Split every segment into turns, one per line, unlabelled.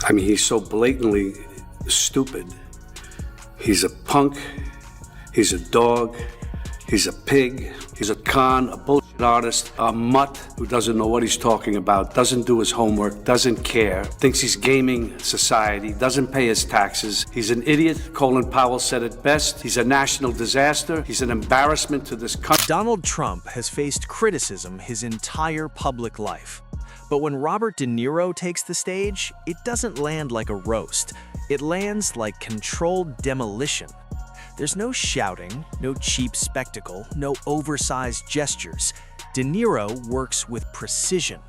I mean, he's so blatantly stupid. He's a punk, he's a dog, he's a pig, he's a con, a bullshit artist, a mutt who doesn't know what he's talking about, doesn't do his homework, doesn't care, thinks he's gaming society, doesn't pay his taxes. He's an idiot. Colin Powell said it best. He's a national disaster. He's an embarrassment to this country.
Donald Trump has faced criticism his entire public life. But when Robert De Niro takes the stage, it doesn't land like a roast. It lands like controlled demolition. There's no shouting, no cheap spectacle, no oversized gestures. De Niro works with precision.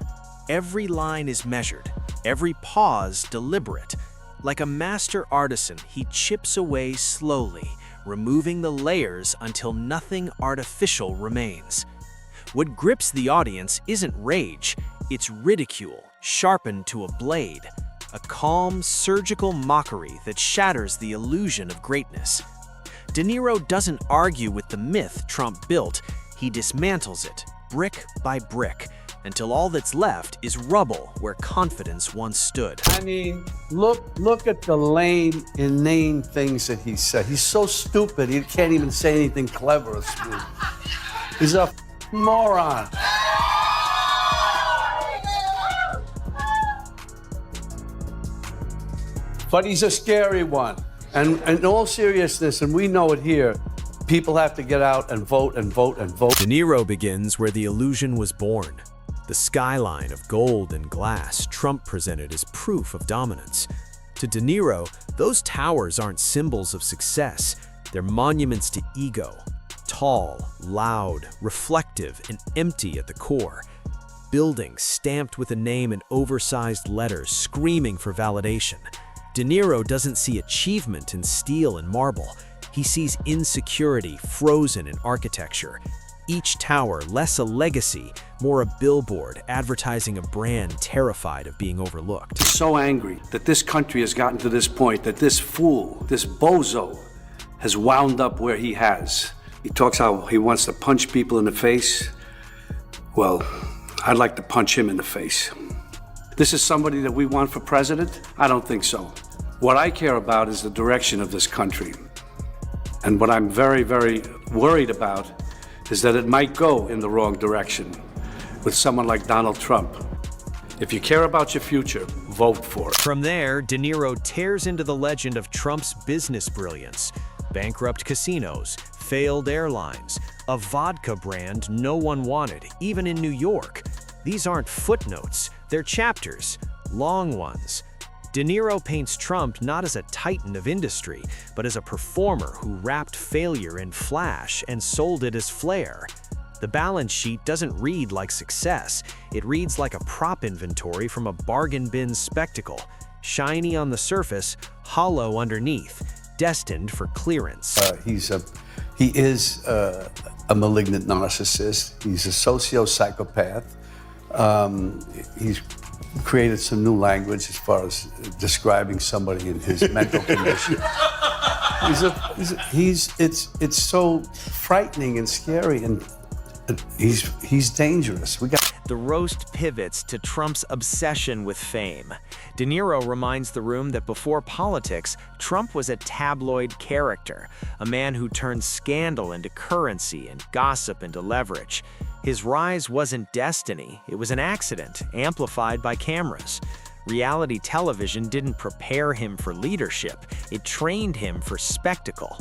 Every line is measured, every pause deliberate. Like a master artisan, he chips away slowly, removing the layers until nothing artificial remains. What grips the audience isn't rage, it's ridicule, sharpened to a blade. A calm, surgical mockery that shatters the illusion of greatness. De Niro doesn't argue with the myth Trump built, he dismantles it, brick by brick, until all that's left is rubble where confidence once stood.
I mean, look at the lame, inane things that he said. He's so stupid, he can't even say anything clever or smooth. He's a moron. But he's a scary one. And in all seriousness, and we know it here, people have to get out and vote and vote and vote.
De Niro begins where the illusion was born. The skyline of gold and glass Trump presented as proof of dominance. To De Niro, those towers aren't symbols of success. They're monuments to ego. Tall, loud, reflective, and empty at the core. Buildings stamped with a name in oversized letters screaming for validation. De Niro doesn't see achievement in steel and marble. He sees insecurity frozen in architecture. Each tower less a legacy, more a billboard advertising a brand terrified of being overlooked.
So angry that this country has gotten to this point, that this fool, this bozo, has wound up where he has. He talks how he wants to punch people in the face. Well, I'd like to punch him in the face. This is somebody that we want for president? I don't think so. What I care about is the direction of this country. And what I'm very, very worried about is that it might go in the wrong direction with someone like Donald Trump. If you care about your future, vote for it.
From there, De Niro tears into the legend of Trump's business brilliance. Bankrupt casinos, failed airlines, a vodka brand no one wanted, even in New York. These aren't footnotes, they're chapters, long ones. De Niro paints Trump not as a titan of industry, but as a performer who wrapped failure in flash and sold it as flair. The balance sheet doesn't read like success, it reads like a prop inventory from a bargain bin spectacle, shiny on the surface, hollow underneath, destined for clearance.
He is a malignant narcissist. He's a socio-psychopath. He's created some new language as far as describing somebody in his mental condition. It's so frightening and scary, and he's dangerous.
The roast pivots to Trump's obsession with fame. De Niro reminds the room that before politics, Trump was a tabloid character, a man who turned scandal into currency and gossip into leverage. His rise wasn't destiny, it was an accident, amplified by cameras. Reality television didn't prepare him for leadership, it trained him for spectacle.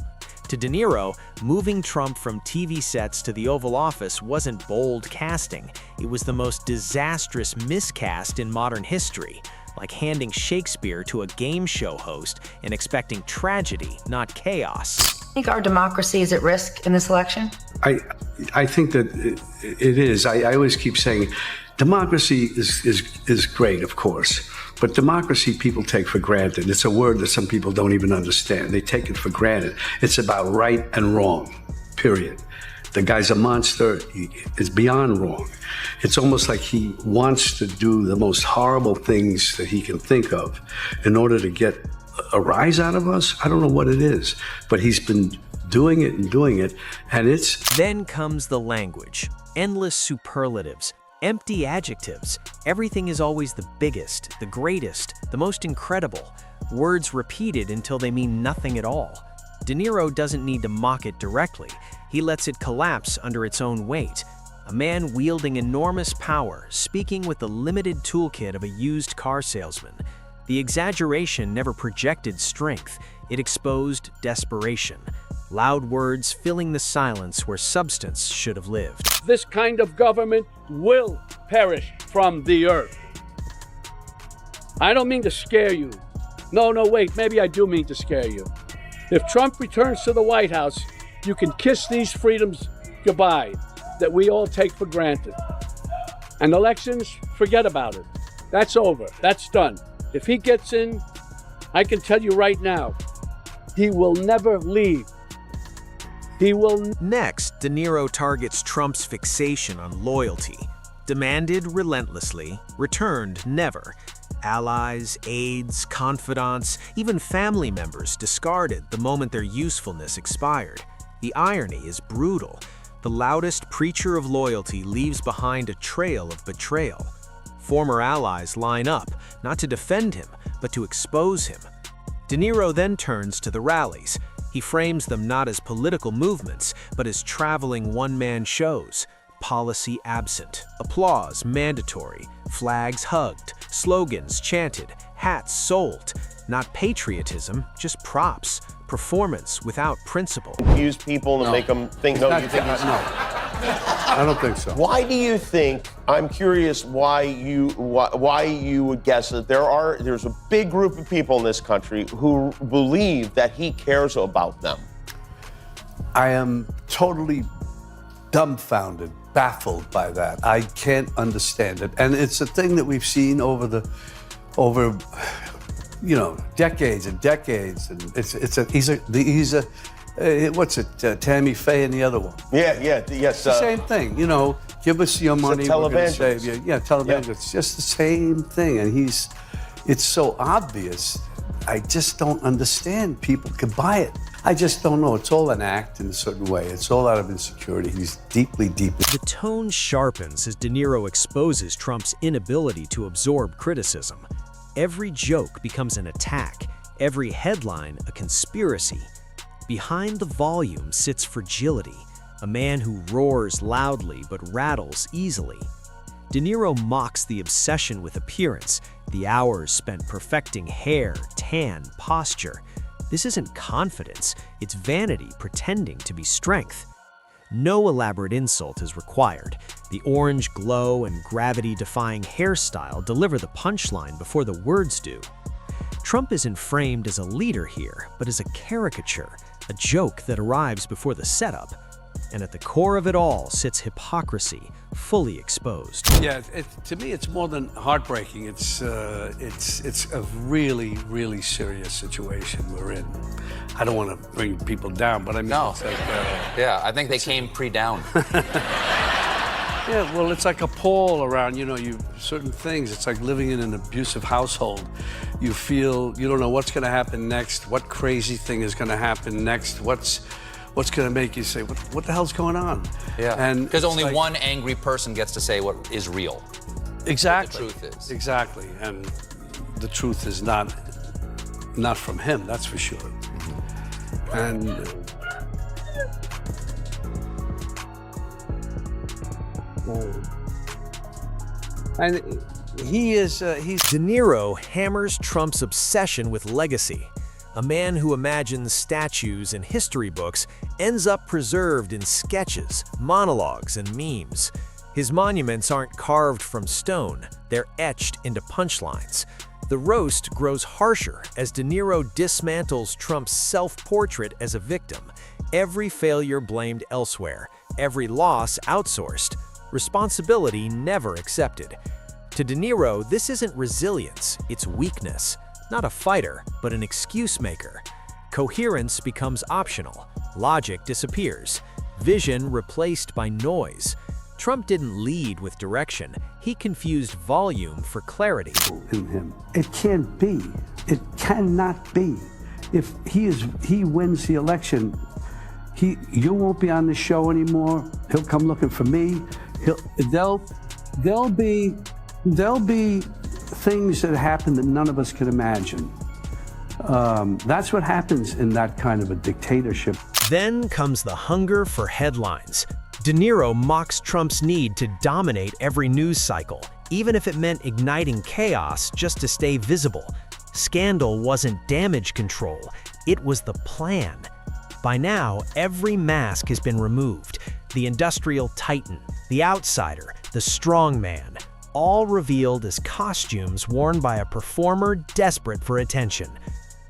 To De Niro, moving Trump from TV sets to the Oval Office wasn't bold casting, it was the most disastrous miscast in modern history, like handing Shakespeare to a game show host and expecting tragedy, not chaos.
Think our democracy is at risk in this election?
I think that it is. I always keep saying democracy is great, of course, but democracy people take for granted. It's a word that some people don't even understand. They take it for granted. It's about right and wrong, period. The guy's a monster. It's beyond wrong. It's almost like he wants to do the most horrible things that he can think of in order to get a rise out of us. I don't know what it is, but he's been doing it, and it's...
Then comes the language, endless superlatives, Empty adjectives. Everything is always the biggest, the greatest, the most incredible. Words repeated until they mean nothing at all. De Niro doesn't need to mock it directly. He lets it collapse under its own weight. A man wielding enormous power, speaking with the limited toolkit of a used car salesman. The exaggeration never projected strength. It exposed desperation. Loud words filling the silence where substance should have lived.
This kind of government will perish from the earth. I don't mean to scare you. No, wait, maybe I do mean to scare you. If Trump returns to the White House, you can kiss these freedoms goodbye that we all take for granted. And elections, forget about it. That's over. That's done. If he gets in, I can tell you right now, he will never leave. He will.
Next, De Niro targets Trump's fixation on loyalty. Demanded relentlessly, returned never. Allies, aides, confidants, even family members discarded the moment their usefulness expired. The irony is brutal. The loudest preacher of loyalty leaves behind a trail of betrayal. Former allies line up, not to defend him, but to expose him. De Niro then turns to the rallies. He frames them not as political movements, but as traveling one-man shows. Policy absent, applause mandatory, flags hugged, slogans chanted, hats sold. Not patriotism, just props. Performance without principle.
Confuse people and make them think, no, you think he's...
No, I don't think so.
Why do you think, I'm curious why you would guess that there's a big group of people in this country who believe that he cares about them?
I am totally dumbfounded, baffled by that. I can't understand it. And it's a thing that we've seen over decades and decades. And he's a what's it, Tammy Faye and the other one.
Yes.
It's the same thing, give us your money, we're gonna save you. Yeah, televangelist.
Yeah.
It's just the same thing. And it's so obvious. I just don't understand people can buy it. I just don't know. It's all an act in a certain way. It's all out of insecurity. He's deeply.
The tone sharpens as De Niro exposes Trump's inability to absorb criticism. Every joke becomes an attack, every headline a conspiracy. Behind the volume sits Fragility, a man who roars loudly but rattles easily. De Niro mocks the obsession with appearance, the hours spent perfecting hair, tan, posture. This isn't confidence, it's vanity pretending to be strength. No elaborate insult is required. The orange glow and gravity-defying hairstyle deliver the punchline before the words do. Trump isn't framed as a leader here, but as a caricature, a joke that arrives before the setup. And at the core of it all sits hypocrisy, fully exposed.
Yeah, to me, it's more than heartbreaking. It's a really, really serious situation we're in. I don't want to bring people down, but I mean,
No.
it's like,
Yeah, I think they came pre-down.
yeah, well, it's like a pall around, certain things. It's like living in an abusive household. You feel you don't know what's going to happen next, what crazy thing is going to happen next, what's going to make you say, what the hell's going on?
Yeah,
and
because only
like,
one angry person gets to say what is real.
Exactly.
What the truth is.
Exactly, and the truth is not from him, that's for sure. And he's
De Niro hammers Trump's obsession with legacy. A man who imagines statues in history books ends up preserved in sketches, monologues, and memes. His monuments aren't carved from stone, they're etched into punchlines. The roast grows harsher as De Niro dismantles Trump's self-portrait as a victim. Every failure blamed elsewhere, every loss outsourced, responsibility never accepted. To De Niro, this isn't resilience, it's weakness. Not a fighter, but an excuse maker. Coherence becomes optional. Logic disappears. Vision replaced by noise. Trump didn't lead with direction. He confused volume for clarity.
in him. It can't be. It cannot be. If he wins the election, you won't be on the show anymore. He'll come looking for me. there'll be things that happen that none of us could imagine. That's what happens in that kind of a dictatorship.
Then comes the hunger for headlines. De Niro mocks Trump's need to dominate every news cycle, even if it meant igniting chaos just to stay visible. Scandal wasn't damage control, it was the plan. By now, every mask has been removed. The industrial titan, the outsider, the strongman, all revealed as costumes worn by a performer desperate for attention.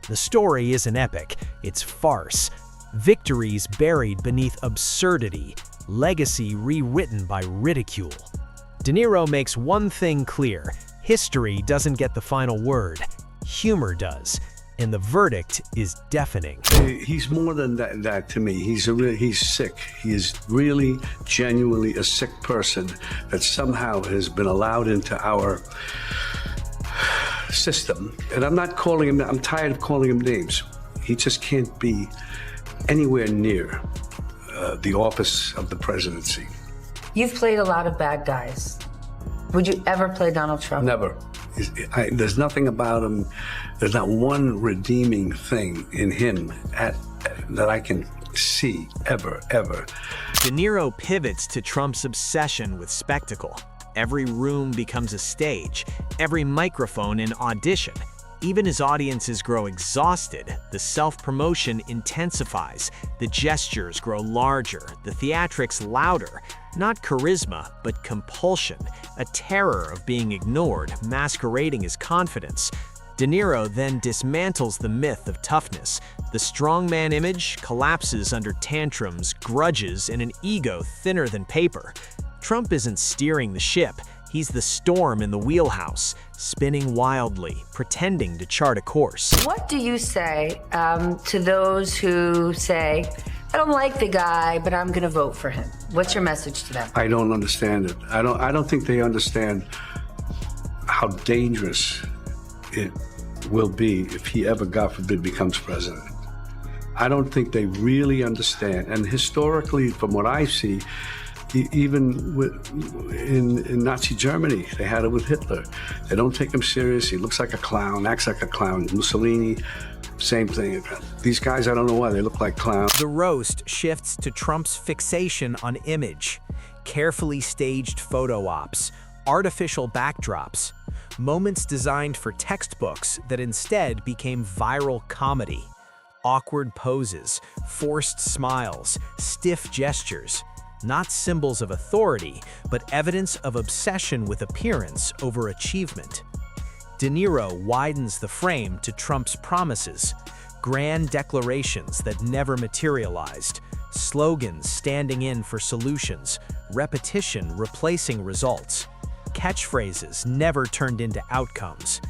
The story isn't epic, it's farce. Victories buried beneath absurdity, legacy rewritten by ridicule. De Niro makes one thing clear: history doesn't get the final word, humor does, and the verdict is deafening.
He's more than that to me. He's sick. He is really, genuinely a sick person that somehow has been allowed into our system. And I'm tired of calling him names. He just can't be anywhere near the office of the presidency.
You've played a lot of bad guys. Would you ever play Donald Trump?
Never. There's nothing about him. There's not one redeeming thing in him that I can see ever.
De Niro pivots to Trump's obsession with spectacle. Every room becomes a stage, every microphone an audition. Even as audiences grow exhausted, the self-promotion intensifies, the gestures grow larger, the theatrics louder. Not charisma, but compulsion, a terror of being ignored, masquerading as confidence. De Niro then dismantles the myth of toughness. The strongman image collapses under tantrums, grudges, and an ego thinner than paper. Trump isn't steering the ship. He's the storm in the wheelhouse, spinning wildly, pretending to chart a course.
What do you say to those who say, I don't like the guy, but I'm going to vote for him? What's your message to them?
I don't understand it. I don't think they understand how dangerous it will be if he ever, God forbid, becomes president. I don't think they really understand. And historically, from what I see, even in Nazi Germany, they had it with Hitler. They don't take him serious. He looks like a clown, acts like a clown. Mussolini, same thing. These guys, I don't know why, they look like clowns.
The roast shifts to Trump's fixation on image. Carefully staged photo ops, artificial backdrops, moments designed for textbooks that instead became viral comedy. Awkward poses, forced smiles, stiff gestures. Not symbols of authority, but evidence of obsession with appearance over achievement. De Niro widens the frame to Trump's promises, grand declarations that never materialized, slogans standing in for solutions, repetition replacing results, catchphrases never turned into outcomes,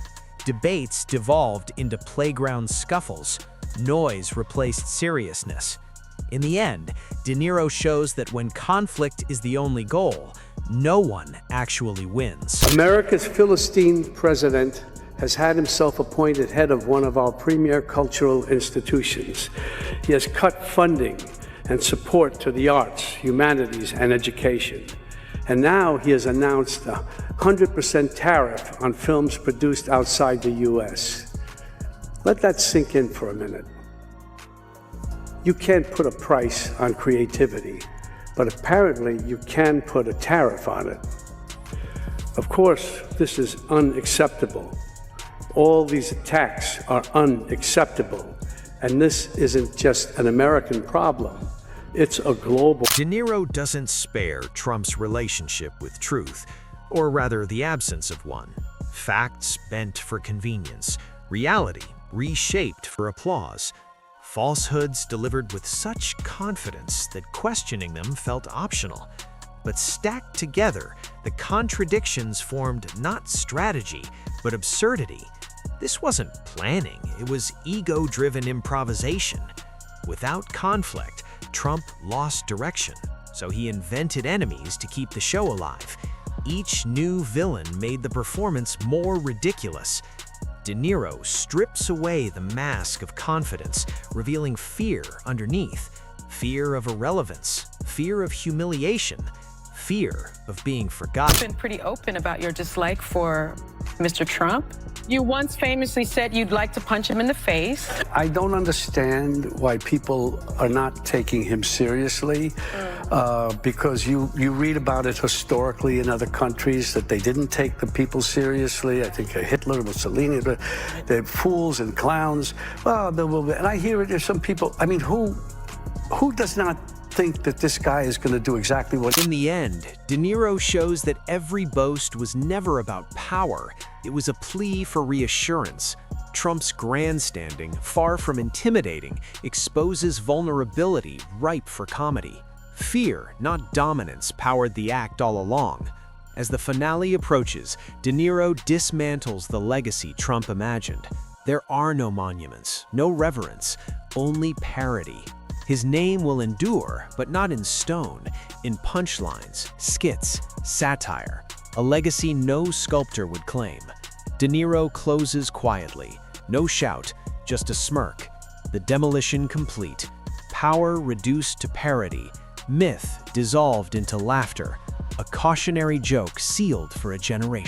debates devolved into playground scuffles, noise replaced seriousness. In the end, De Niro shows that when conflict is the only goal, no one actually wins.
America's Philistine president has had himself appointed head of one of our premier cultural institutions. He has cut funding and support to the arts, humanities, and education. And now he has announced a 100% tariff on films produced outside the U.S. Let that sink in for a minute. You can't put a price on creativity, but apparently you can put a tariff on it. Of course, this is unacceptable. All these attacks are unacceptable, and this isn't just an American problem, it's a global.
De Niro doesn't spare Trump's relationship with truth, or rather the absence of one. Facts bent for convenience, reality reshaped for applause. Falsehoods delivered with such confidence that questioning them felt optional. But stacked together, the contradictions formed not strategy, but absurdity. This wasn't planning, it was ego-driven improvisation. Without conflict, Trump lost direction, so he invented enemies to keep the show alive. Each new villain made the performance more ridiculous. De Niro strips away the mask of confidence, revealing fear underneath. Fear of irrelevance, fear of humiliation, fear of being forgotten.
Been pretty open about your dislike for Mr. Trump. You once famously said you'd like to punch him in the face.
I don't understand why people are not taking him seriously, because you read about it historically in other countries that they didn't take the people seriously. I think Hitler, Mussolini, they're fools and clowns. Well, and I hear it, there's some people, I mean, who does not think that this guy is going to do exactly what...
In the end, De Niro shows that every boast was never about power. It was a plea for reassurance. Trump's grandstanding, far from intimidating, exposes vulnerability ripe for comedy. Fear, not dominance, powered the act all along. As the finale approaches, De Niro dismantles the legacy Trump imagined. There are no monuments, no reverence, only parody. His name will endure, but not in stone, in punchlines, skits, satire, a legacy no sculptor would claim. De Niro closes quietly, no shout, just a smirk. The demolition complete, power reduced to parody, myth dissolved into laughter, a cautionary joke sealed for a generation.